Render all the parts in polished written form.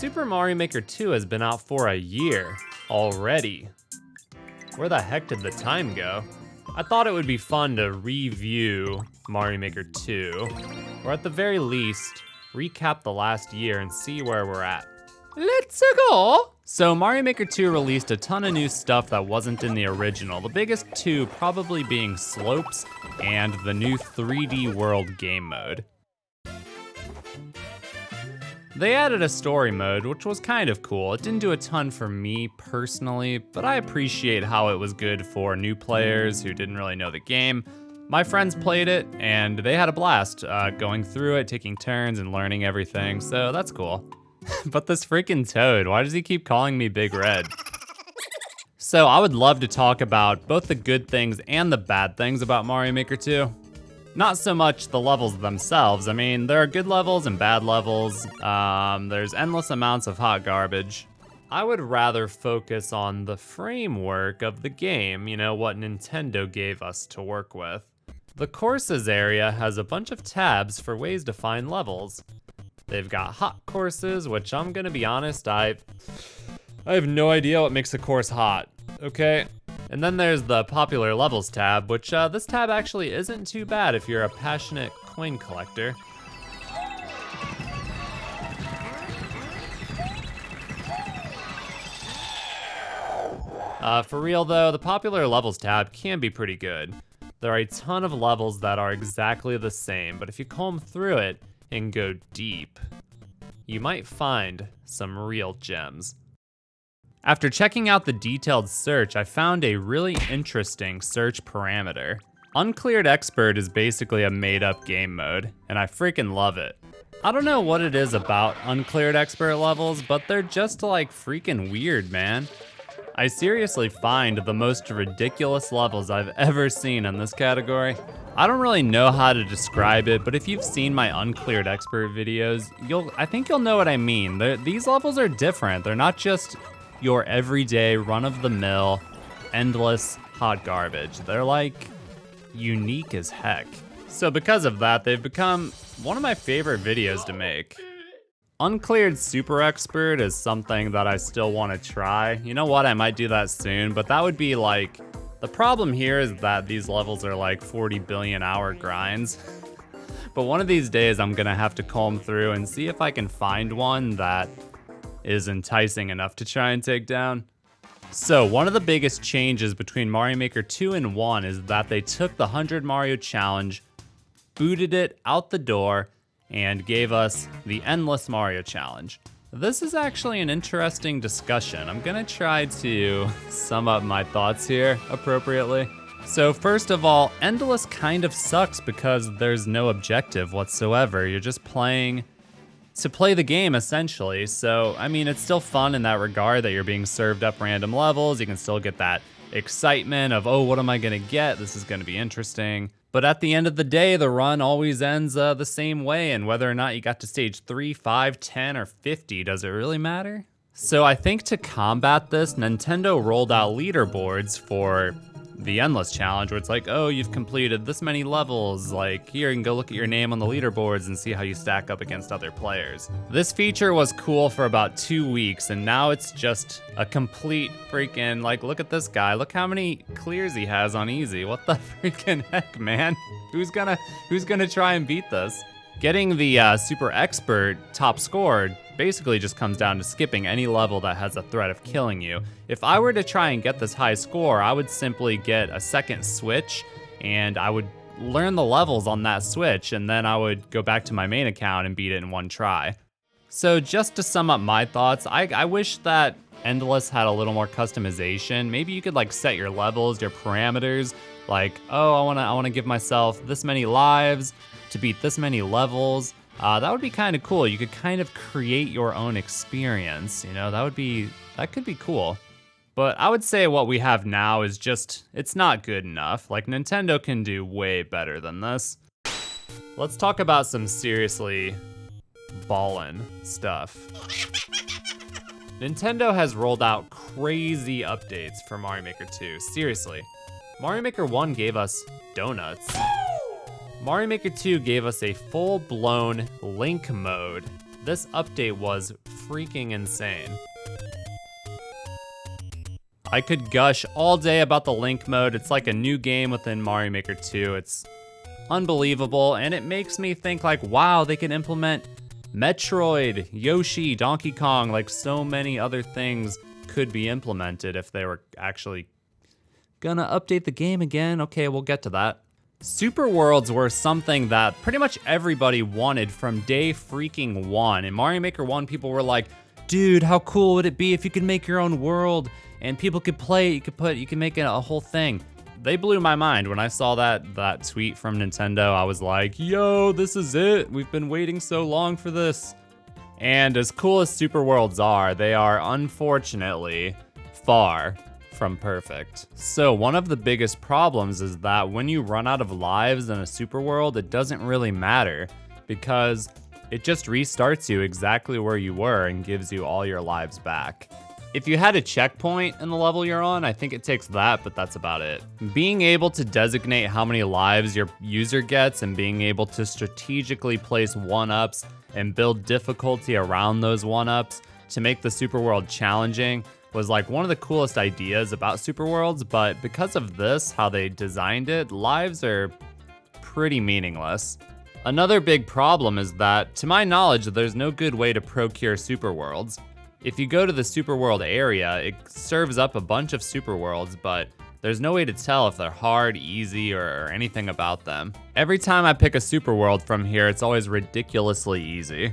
Super Mario Maker 2 has been out for a year already. Where the heck did the time go? I thought it would be fun to review Mario Maker 2, or at the very least, recap the last year and see where we're at. Let's go! So Mario Maker 2 released a ton of new stuff that wasn't in the original, the biggest two probably being slopes and the new 3D World game mode. They added a story mode, which was kind of cool. It didn't do a ton for me personally, but I appreciate how it was good for new players who didn't really know the game. My friends played it, and they had a blast going through it, taking turns and learning everything, so that's cool. But this freaking Toad, why does he keep calling me Big Red? So I would love to talk about both the good things and the bad things about Mario Maker 2. Not so much the levels themselves. I mean, there are good levels and bad levels. There's endless amounts of hot garbage. I would rather focus on the framework of the game, you know, what Nintendo gave us to work with. The courses area has a bunch of tabs for ways to find levels. They've got hot courses, which I'm gonna be honest, I have no idea what makes a course hot, okay? And then there's the popular levels tab, which this tab actually isn't too bad if you're a passionate coin collector. For real though, the popular levels tab can be pretty good. There are a ton of levels that are exactly the same, but if you comb through it and go deep, you might find some real gems. After checking out the detailed search, I found a really interesting search parameter. Uncleared Expert is basically a made-up game mode, and I freaking love it. I don't know what it is about Uncleared Expert levels, but they're just like freaking weird, man. I seriously find the most ridiculous levels I've ever seen in this category. I don't really know how to describe it, but if you've seen my Uncleared Expert videos, I think you'll know what I mean. These levels are different. They're not just your everyday run-of-the-mill, endless hot garbage. They're like unique as heck. So because of that, they've become one of my favorite videos to make. Uncleared Super Expert is something that I still want to try. You know what, I might do that soon, but that would be like, the problem here is that these levels are like 40 billion hour grinds. But one of these days I'm gonna have to comb through and see if I can find one that is enticing enough to try and take down. So one of the biggest changes between Mario Maker 2 and 1 is that they took the 100 Mario Challenge, booted it out the door, and gave us the Endless Mario Challenge. This is actually an interesting discussion. I'm gonna try to sum up my thoughts here appropriately. So first of all, Endless kind of sucks because there's no objective whatsoever. You're just playing to play the game essentially. So, I mean, it's still fun in that regard that you're being served up random levels. You can still get that excitement of, oh, what am I gonna get? This is gonna be interesting. But at the end of the day, the run always ends the same way, and whether or not you got to stage 3, 5, 10, or 50, does it really matter? So I think to combat this, Nintendo rolled out leaderboards for the Endless Challenge, where it's like, oh, you've completed this many levels, like here you can go look at your name on the leaderboards and see how you stack up against other players. This feature was cool for about 2 weeks, and now it's just a complete freaking, like, look at this guy, look how many clears he has on easy. What the freaking heck, man? Who's gonna try and beat this? Getting the Super Expert top score basically just comes down to skipping any level that has a threat of killing you. If I were to try and get this high score, I would simply get a second Switch, and I would learn the levels on that Switch, and then I would go back to my main account and beat it in one try. So just to sum up my thoughts, I wish that Endless had a little more customization. Maybe you could like set your levels, your parameters, like, oh, I wanna give myself this many lives to beat this many levels. That would be kind of cool. You could kind of create your own experience, you know, that could be cool. But I would say what we have now is just, it's not good enough. Like, Nintendo can do way better than this. Let's talk about some seriously ballin' stuff. Nintendo has rolled out crazy updates for Mario Maker 2, seriously. Mario Maker 1 gave us donuts. Mario Maker 2 gave us a full-blown Link mode. This update was freaking insane. I could gush all day about the Link mode. It's like a new game within Mario Maker 2. It's unbelievable, and it makes me think like, wow, they can implement Metroid, Yoshi, Donkey Kong, like so many other things could be implemented if they were actually gonna update the game again. Okay, we'll get to that. Super Worlds were something that pretty much everybody wanted from day freaking one. In Mario Maker 1, people were like, dude, how cool would it be if you could make your own world and people could play it, you could make it a whole thing. They blew my mind. When I saw that tweet from Nintendo, I was like, yo, this is it. We've been waiting so long for this. And as cool as Super Worlds are, they are unfortunately far from perfect. So one of the biggest problems is that when you run out of lives in a Super World, it doesn't really matter because it just restarts you exactly where you were and gives you all your lives back. If you had a checkpoint in the level you're on, I think it takes that, but that's about it. Being able to designate how many lives your user gets and being able to strategically place 1-ups and build difficulty around those 1-ups to make the Super World challenging was like one of the coolest ideas about Super Worlds, but because of this, how they designed it, lives are pretty meaningless. Another big problem is that, to my knowledge, there's no good way to procure Super Worlds. If you go to the Super World area, it serves up a bunch of Super Worlds, but there's no way to tell if they're hard, easy, or anything about them. Every time I pick a Super World from here, it's always ridiculously easy.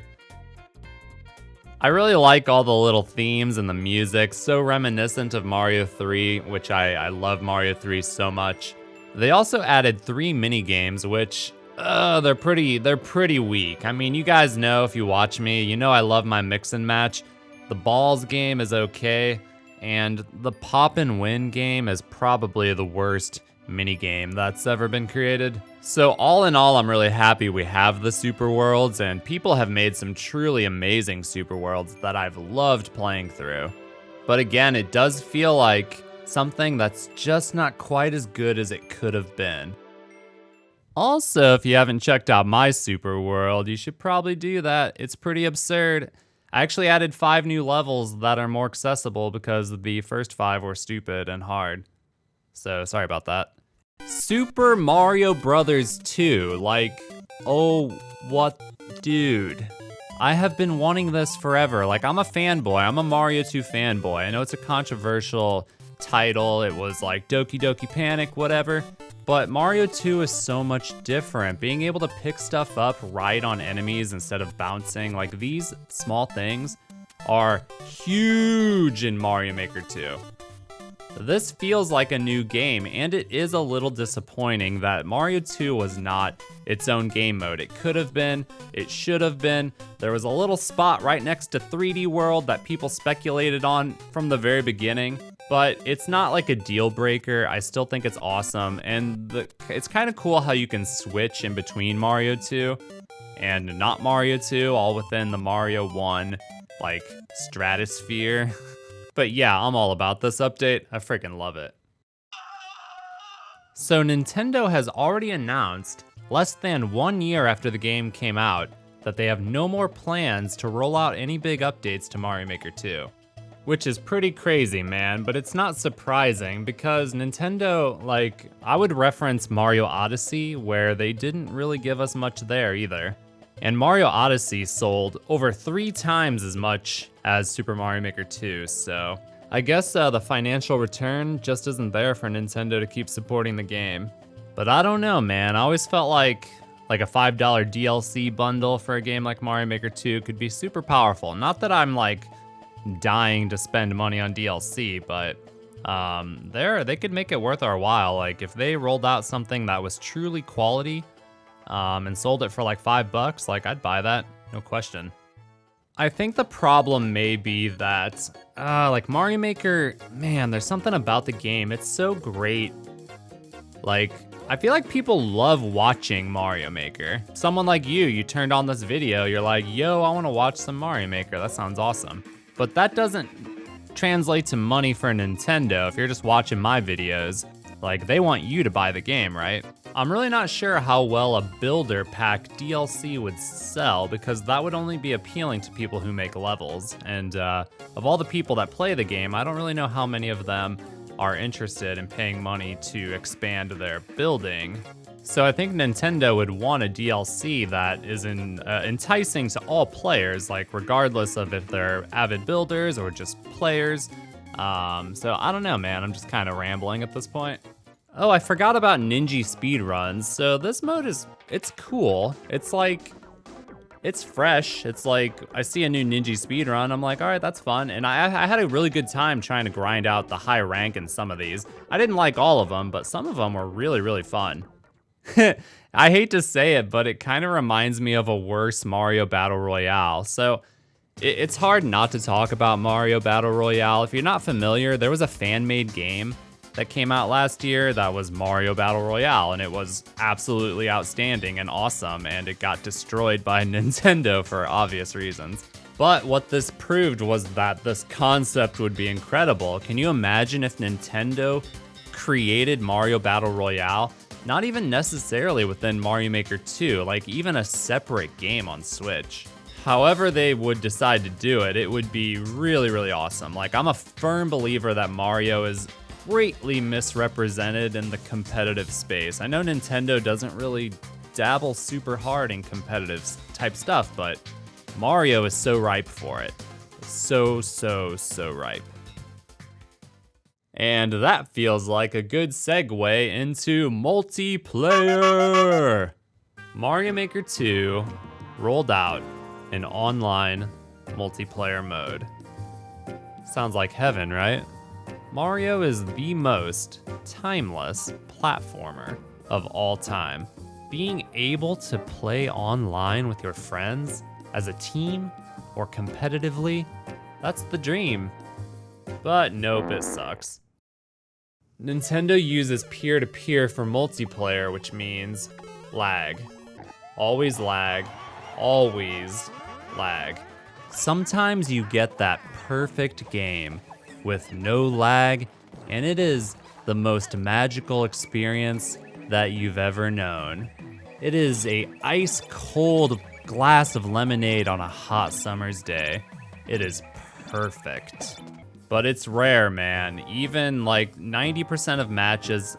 I really like all the little themes and the music, so reminiscent of Mario 3, which I love Mario 3 so much. They also added 3 mini-games, which they're pretty weak. I mean, you guys know if you watch me, you know I love my mix and match. The balls game is okay, and the pop and win game is probably the worst minigame that's ever been created. So all in all, I'm really happy we have the Super Worlds, and people have made some truly amazing Super Worlds that I've loved playing through. But again, it does feel like something that's just not quite as good as it could have been. Also, if you haven't checked out my Super World, you should probably do that. It's pretty absurd. I actually added 5 new levels that are more accessible because the first 5 were stupid and hard. So sorry about that. Super Mario Brothers 2, like, oh, what, dude. I have been wanting this forever. Like, I'm a fanboy, I'm a Mario 2 fanboy. I know it's a controversial title, it was like Doki Doki Panic, whatever. But Mario 2 is so much different. Being able to pick stuff up right on enemies instead of bouncing, like these small things are huge in Mario Maker 2. This feels like a new game, and it is a little disappointing that Mario 2 was not its own game mode. It could have been, it should have been. There was a little spot right next to 3D World that people speculated on from the very beginning. But it's not like a deal breaker. I still think it's awesome, and it's kind of cool how you can switch in between Mario 2 and not Mario 2, all within the Mario 1, like, stratosphere. But yeah, I'm all about this update. I freaking love it. So Nintendo has already announced, less than 1 year after the game came out, that they have no more plans to roll out any big updates to Mario Maker 2. Which is pretty crazy, man, but it's not surprising because Nintendo, like, I would reference Mario Odyssey, where they didn't really give us much there either. And Mario Odyssey sold over 3 times as much as Super Mario Maker 2, so I guess the financial return just isn't there for Nintendo to keep supporting the game. But I don't know, man, I always felt like a $5 DLC bundle for a game like Mario Maker 2 could be super powerful. Not that I'm like dying to spend money on DLC, but they could make it worth our while. Like if they rolled out something that was truly quality and sold it for like $5, like I'd buy that, no question. I think the problem may be that like Mario Maker, man, there's something about the game. It's so great. Like I feel like people love watching Mario Maker. Someone like you turned on this video, you're like, yo, I want to watch some Mario Maker. That sounds awesome. But that doesn't translate to money for Nintendo. If you're just watching my videos, like they want you to buy the game, right? I'm really not sure how well a builder pack DLC would sell, because that would only be appealing to people who make levels. And of all the people that play the game, I don't really know how many of them are interested in paying money to expand their building. So I think Nintendo would want a DLC that is enticing to all players, like regardless of if they're avid builders or just players. So I don't know, man. I'm just kind of rambling at this point. Oh, I forgot about Ninji speedruns. So this mode it's cool. It's like, it's fresh. It's like, I see a new Ninji speedrun, I'm like, all right, that's fun. And I had a really good time trying to grind out the high rank in some of these. I didn't like all of them, but some of them were really, really fun. I hate to say it, but it kind of reminds me of a worse Mario Battle Royale. So it's hard not to talk about Mario Battle Royale. If you're not familiar, there was a fan-made game that came out last year that was Mario Battle Royale, and it was absolutely outstanding and awesome, and it got destroyed by Nintendo for obvious reasons. But what this proved was that this concept would be incredible. Can you imagine if Nintendo created Mario Battle Royale? Not even necessarily within Mario Maker 2, like even a separate game on Switch. However they would decide to do it, it would be really, really awesome. Like, I'm a firm believer that Mario is greatly misrepresented in the competitive space. I know Nintendo doesn't really dabble super hard in competitive type stuff, but Mario is so ripe for it. So ripe. And that feels like a good segue into multiplayer. Mario Maker 2 rolled out in online multiplayer mode. Sounds like heaven, right? Mario is the most timeless platformer of all time. Being able to play online with your friends as a team or competitively, that's the dream. But nope, it sucks. Nintendo uses peer-to-peer for multiplayer, which means lag. Always lag. Always lag. Sometimes you get that perfect game with no lag, and it is the most magical experience that you've ever known. It is a ice-cold glass of lemonade on a hot summer's day. It is perfect. But it's rare, man. Even like 90% of matches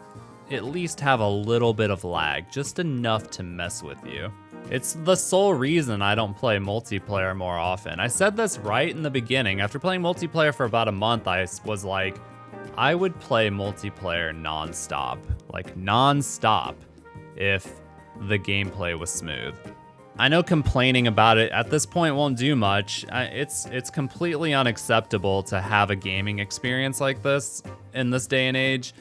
at least have a little bit of lag, just enough to mess with you. It's the sole reason I don't play multiplayer more often. I said this right in the beginning. After playing multiplayer for about a month, I was like, I would play multiplayer non-stop. Like non-stop if the gameplay was smooth. I know complaining about it at this point won't do much. It's completely unacceptable to have a gaming experience like this in this day and age.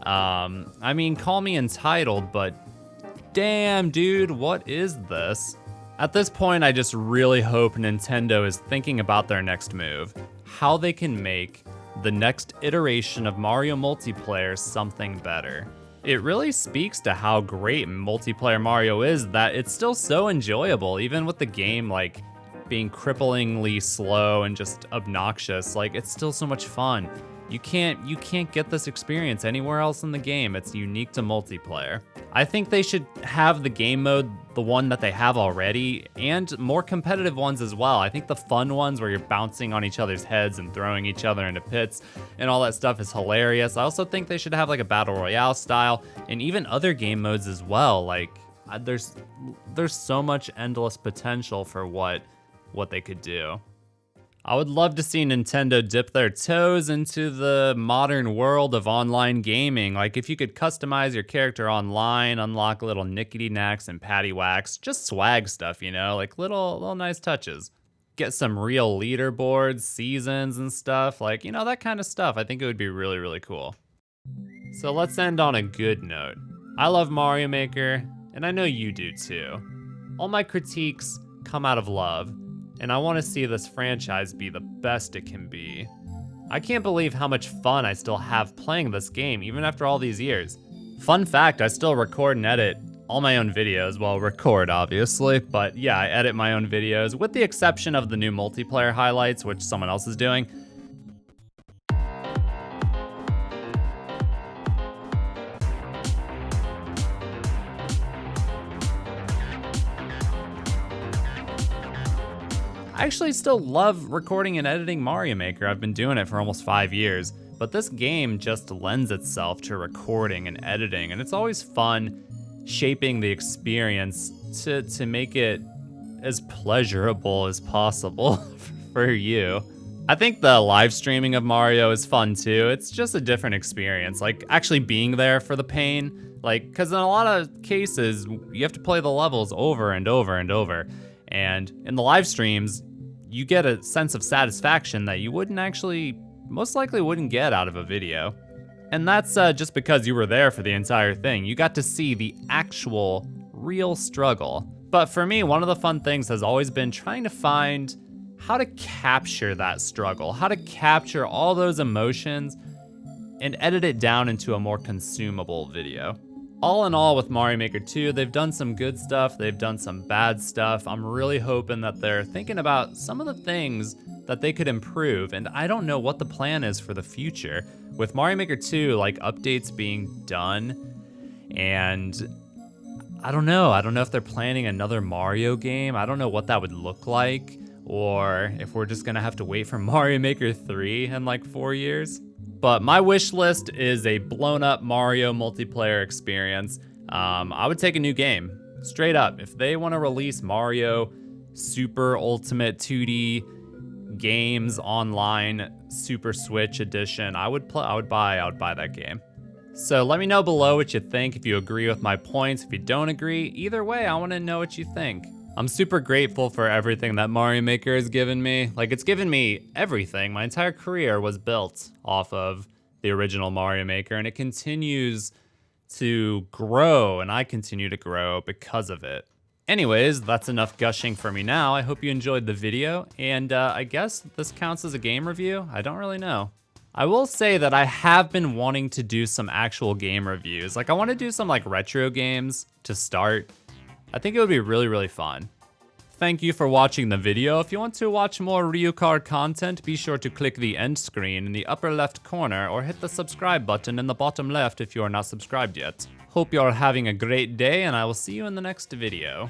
I mean, call me entitled, but damn, dude, what is this? At this point, I just really hope Nintendo is thinking about their next move. How they can make the next iteration of Mario multiplayer something better. It really speaks to how great multiplayer Mario is that it's still so enjoyable, even with the game like being cripplingly slow and just obnoxious. Like, it's still so much fun. You can't get this experience anywhere else in the game. It's unique to multiplayer. I think they should have the game mode, the one that they have already, and more competitive ones as well. I think the fun ones where you're bouncing on each other's heads and throwing each other into pits and all that stuff is hilarious. I also think they should have like a battle royale style and even other game modes as well. Like, there's so much endless potential for what they could do. I would love to see Nintendo dip their toes into the modern world of online gaming. Like, if you could customize your character online, unlock little nickety knacks and patty whacks, just swag stuff, you know, like little nice touches. Get some real leaderboards, seasons and stuff, like, you know, that kind of stuff. I think it would be really, really cool. So let's end on a good note. I love Mario Maker, and I know you do too. All my critiques come out of love. And I want to see this franchise be the best it can be. I can't believe how much fun I still have playing this game, even after all these years. Fun fact, I still record and edit all my own videos. Well, record, obviously, but yeah, I edit my own videos, with the exception of the new multiplayer highlights, which someone else is doing. I actually still love recording and editing Mario Maker. I've been doing it for almost 5 years, but this game just lends itself to recording and editing, and it's always fun shaping the experience to make it as pleasurable as possible for you. I think the live streaming of Mario is fun too. It's just a different experience, like actually being there for the pain, like, because in a lot of cases, you have to play the levels over and over and over. And in the live streams, you get a sense of satisfaction that you most likely wouldn't get out of a video. And that's just because you were there for the entire thing. You got to see the actual, real struggle. But for me, one of the fun things has always been trying to find how to capture that struggle, how to capture all those emotions and edit it down into a more consumable video. All in all, with Mario Maker 2, they've done some good stuff, they've done some bad stuff. I'm really hoping that they're thinking about some of the things that they could improve, and I don't know what the plan is for the future. With Mario Maker 2, like, updates being done, and I don't know if they're planning another Mario game. I don't know what that would look like, or if we're just gonna have to wait for Mario Maker 3 in like 4 years. But my wish list is a blown up Mario multiplayer experience. I would take a new game, straight up. If they wanna release Mario Super Ultimate 2D games online Super Switch edition, I would buy that game. So let me know below what you think, if you agree with my points, if you don't agree. Either way, I wanna know what you think. I'm super grateful for everything that Mario Maker has given me. Like, it's given me everything. My entire career was built off of the original Mario Maker, and it continues to grow, and I continue to grow because of it. Anyways, that's enough gushing for me now. I hope you enjoyed the video, and I guess this counts as a game review? I don't really know. I will say that I have been wanting to do some actual game reviews. Like, I want to do some like retro games to start. I think it would be really, really fun. Thank you for watching the video. If you want to watch more RioCard content, be sure to click the end screen in the upper left corner or hit the subscribe button in the bottom left if you are not subscribed yet. Hope you are having a great day, and I will see you in the next video.